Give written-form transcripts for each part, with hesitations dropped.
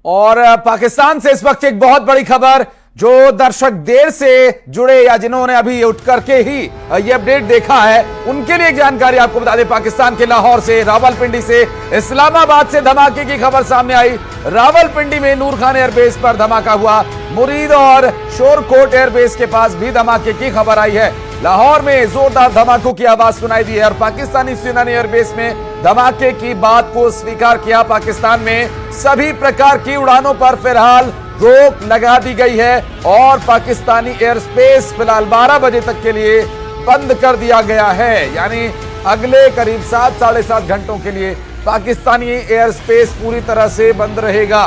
और पाकिस्तान से इस वक्त एक बहुत बड़ी खबर, जो दर्शक देर से जुड़े या जिन्होंने अभी उठ करके ही ये अपडेट देखा है, उनके लिए एक जानकारी आपको बता दें। पाकिस्तान के लाहौर से, रावलपिंडी से, इस्लामाबाद से धमाके की खबर सामने आई। रावलपिंडी में नूर खान एयरबेस पर धमाका हुआ। मुरीद और शोरकोट एयरबेस के पास भी धमाके की खबर आई है। लाहौर में जोरदार धमाकों की आवाज सुनाई दी है और पाकिस्तानी सेना ने एयरबेस में धमाके की बात को स्वीकार किया। पाकिस्तान में सभी प्रकार की उड़ानों पर फिलहाल रोक लगा दी गई है और पाकिस्तानी एयर स्पेस फिलहाल 12 बजे तक के लिए बंद कर दिया गया है। यानी अगले करीब 7 साढ़े 7 घंटों के लिए पाकिस्तानी एयर स्पेस पूरी तरह से बंद रहेगा।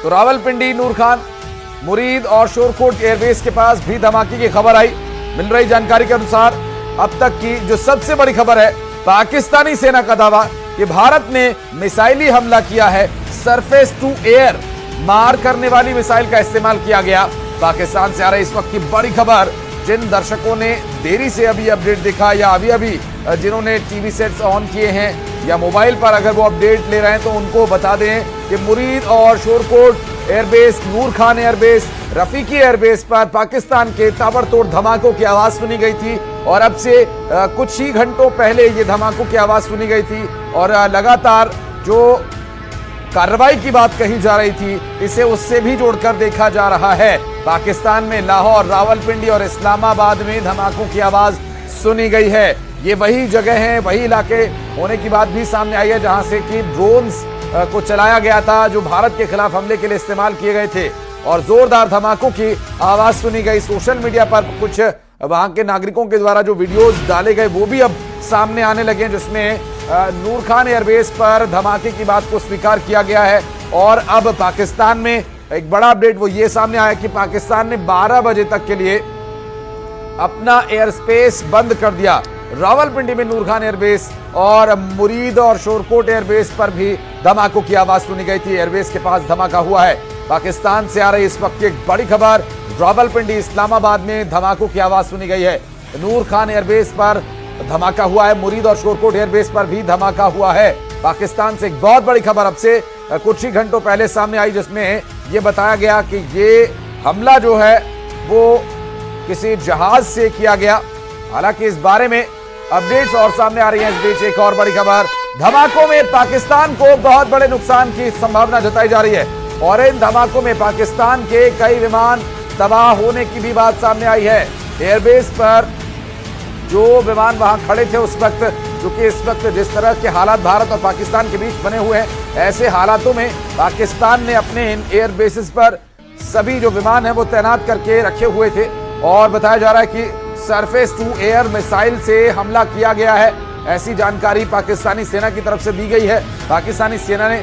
तो रावलपिंडी, नूर खान, मुरीद और शोरकोट एयरबेस के पास भी धमाके की खबर आई। मिल रही जानकारी के अनुसार अब तक की जो सबसे बड़ी खबर है, पाकिस्तानी सेना का दावा कि भारत ने मिसाइली हमला किया है। सरफेस टू एयर मार करने वाली मिसाइल का इस्तेमाल किया गया। पाकिस्तान से आ रही इस वक्त की बड़ी खबर, जिन दर्शकों ने देरी से अभी अपडेट देखा या अभी जिन्होंने टीवी सेट्स ऑन किए हैं या मोबाइल पर अगर वो अपडेट ले रहे हैं, तो उनको बता दें कि मुरीद और शोरकोट एयरबेस, नूर खान एयरबेस, रफीकी एयरबेस पर पाकिस्तान के ताबड़तोड़ धमाकों की आवाज सुनी गई थी और अब से कुछ ही घंटों पहले ये धमाकों की आवाज सुनी गई थी और लगातार जो कार्रवाई की बात कही जा रही थी, इसे उससे भी जोड़कर देखा जा रहा है। पाकिस्तान में लाहौर, रावलपिंडी और इस्लामाबाद में धमाकों की आवाज सुनी गई है। ये वही जगह है, वही इलाके होने की बात भी सामने आई है जहां से कि ड्रोन्स को चलाया गया था जो भारत के खिलाफ हमले के लिए इस्तेमाल किए गए थे और जोरदार धमाकों की आवाज सुनी गई। सोशल मीडिया पर कुछ वहां के नागरिकों के द्वारा जो वीडियोस डाले गए वो भी अब सामने आने लगे, जिसमें नूर खान एयरबेस पर धमाके की बात को स्वीकार किया गया है। और अब पाकिस्तान में एक बड़ा अपडेट वो ये सामने आया कि पाकिस्तान ने 12 बजे तक के लिए अपना एयर स्पेस बंद कर दिया। रावलपिंडी में नूर खान एयरबेस और मुरीद और शोरकोट एयरबेस पर भी धमाकों की आवाज सुनी गई थी। एयरबेस के पास धमाका हुआ है। पाकिस्तान से आ रही इस वक्त की एक बड़ी खबर, रावलपिंडी, इस्लामाबाद में धमाकों की आवाज सुनी गई है। नूर खान एयरबेस पर धमाका हुआ है। मुरीद और शोरकोट एयरबेस पर भी धमाका हुआ है। पाकिस्तान से एक बहुत बड़ी खबर अब से कुछ ही घंटों पहले सामने आई, जिसमें यह बताया गया कि ये हमला जो है वो किसी जहाज से किया गया। हालांकि इस बारे में अपडेट्स और सामने आ रही हैं। इस बीच एक और बड़ी खबर, धमाकों में पाकिस्तान को बहुत बड़े नुकसान की संभावना जताई जा रही है और इन धमाकों में पाकिस्तान के कई विमान तबाह होने की भी बात सामने आई है। एयरबेस पर जो विमान वहां खड़े थे उस वक्त, क्योंकि इस वक्त जिस तरह के हालात भारत और पाकिस्तान के बीच बने हुए हैं, ऐसे हालातों में पाकिस्तान ने अपने इन एयरबेसेस पर सभी जो विमान है वो तैनात करके रखे हुए थे और बताया जा रहा है कि सरफेस टू एयर मिसाइल से हमला किया गया है। ऐसी जानकारी पाकिस्तानी सेना की तरफ से दी गई है। पाकिस्तानी सेना ने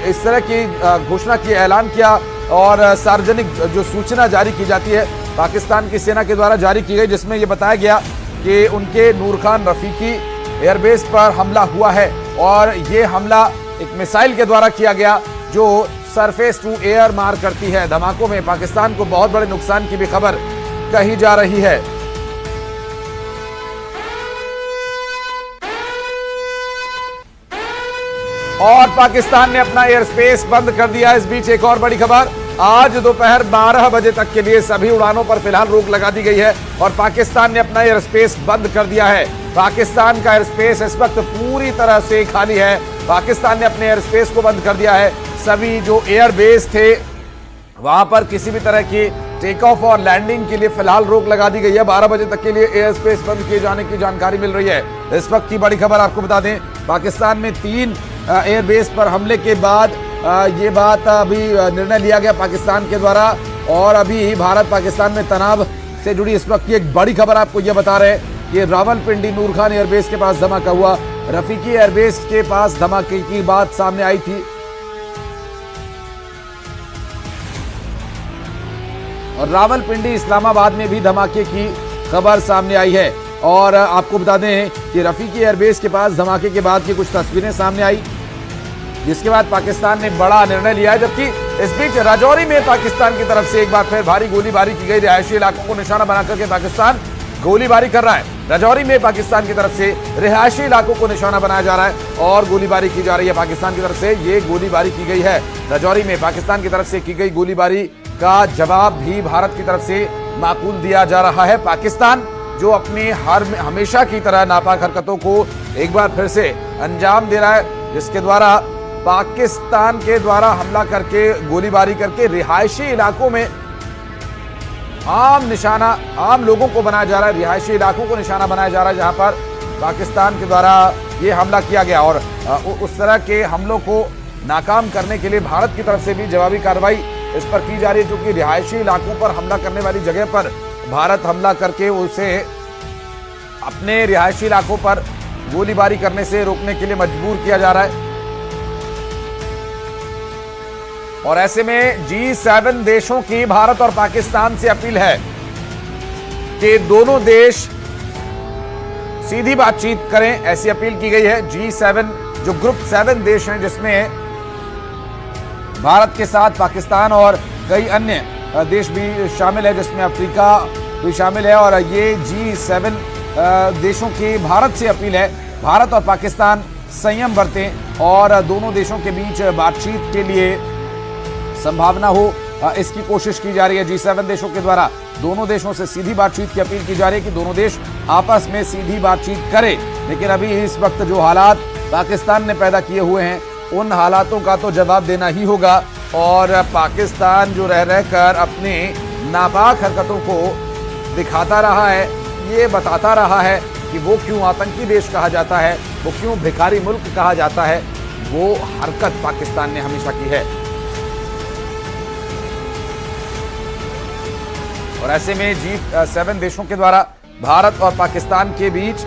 इस तरह की घोषणा की, ऐलान किया और सार्वजनिक जो सूचना जारी की जाती है पाकिस्तान की सेना के द्वारा जारी की गई, जिसमें यह बताया गया कि उनके नूर खान रफीकी एयरबेस पर हमला हुआ है और ये हमला एक मिसाइल के द्वारा किया गया जो सरफेस टू एयर मार करती है। धमाकों में पाकिस्तान को बहुत बड़े नुकसान की भी खबर कही जा रही है। और पाकिस्तान ने अपना एयर स्पेस बंद कर दिया। इस बीच एक और बड़ी खबर, आज दोपहर 12 बजे तक के लिए सभी उड़ानों पर फिलहाल रोक लगा दी गई है और पाकिस्तान ने अपना एयर स्पेस बंद कर दिया है। पाकिस्तान का एयर स्पेस इस वक्त पूरी तरह से खाली है। पाकिस्तान ने अपने एयर स्पेस को बंद कर दिया है। सभी जो एयर बेस थे वहां पर किसी भी तरह की टेक ऑफ और लैंडिंग के लिए फिलहाल रोक लगा दी गई है। 12 बजे तक के लिए एयर स्पेस बंद किए जाने की जानकारी मिल रही है। इस वक्त की बड़ी खबर आपको बता दें, पाकिस्तान में 3 एयरबेस पर हमले के बाद ये बात अभी निर्णय लिया गया पाकिस्तान के द्वारा और अभी भारत पाकिस्तान में तनाव से जुड़ी इस वक्त की एक बड़ी खबर आपको ये बता रहे हैं कि रावलपिंडी नूर खान एयरबेस के पास धमाका हुआ। रफीकी एयरबेस के पास धमाके की बात सामने आई थी और रावलपिंडी, इस्लामाबाद में भी धमाके की खबर सामने आई है। और आपको बता दें कि रफीकी एयरबेस के पास धमाके के बाद की कुछ तस्वीरें सामने आई, जिसके बाद पाकिस्तान ने बड़ा निर्णय लिया है। जबकि इस बीच राजौरी में पाकिस्तान की तरफ से एक बार फिर भारी गोलीबारी की गई। रिहायशी इलाकों को निशाना बनाकर के पाकिस्तान गोलीबारी कर रहा है। राजौरी में पाकिस्तान की तरफ से रिहायशी इलाकों को निशाना बनाया जा रहा है और गोलीबारी की जा रही है पाकिस्तान की तरफ से। ये गोलीबारी की गई है राजौरी में पाकिस्तान की तरफ से की गई गोलीबारी का जवाब भी भारत की तरफ से माकूल दिया जा रहा है। पाकिस्तान जो अपनी हमेशा की तरह नापाक हरकतों को एक बार फिर से अंजाम दे रहा है, जिसके द्वारा पाकिस्तान के द्वारा हमला करके गोलीबारी करके रिहायशी इलाकों में आम लोगों को बनाया जा रहा है, रिहायशी इलाकों को निशाना बनाया जा रहा है, जहां पर पाकिस्तान के द्वारा ये हमला किया गया। और उस तरह के हमलों को नाकाम करने के लिए भारत की तरफ से भी जवाबी कार्रवाई इस पर की जा रही है, क्योंकि रिहायशी इलाकों पर हमला करने वाली जगह पर भारत हमला करके उसे अपने रिहायशी इलाकों पर गोलीबारी करने से रोकने के लिए मजबूर किया जा रहा है। और ऐसे में G7 देशों की भारत और पाकिस्तान से अपील है कि दोनों देश सीधी बातचीत करें, ऐसी अपील की गई है। G7 जो ग्रुप 7 देश हैं, जिसमें भारत के साथ पाकिस्तान और कई अन्य देश भी शामिल है, जिसमें अफ्रीका भी शामिल है। और ये G7 देशों की भारत से अपील है, भारत और पाकिस्तान संयम बरतें और दोनों देशों के बीच बातचीत के लिए संभावना हो, इसकी कोशिश की जा रही है। G7 देशों के द्वारा दोनों देशों से सीधी बातचीत की अपील की जा रही है कि दोनों देश आपस में सीधी बातचीत करें। लेकिन अभी इस वक्त जो हालात पाकिस्तान ने पैदा किए हुए हैं, उन हालातों का तो जवाब देना ही होगा। और पाकिस्तान जो रह रहकर अपने नापाक हरकतों को दिखाता रहा है, ये बताता रहा है कि वो क्यों आतंकी देश कहा जाता है, वो क्यों भिखारी मुल्क कहा जाता है, वो हरकत पाकिस्तान ने हमेशा की है। और ऐसे में G7 देशों के द्वारा भारत और पाकिस्तान के बीच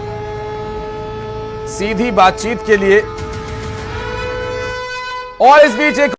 सीधी बातचीत के लिए और इस बीच एक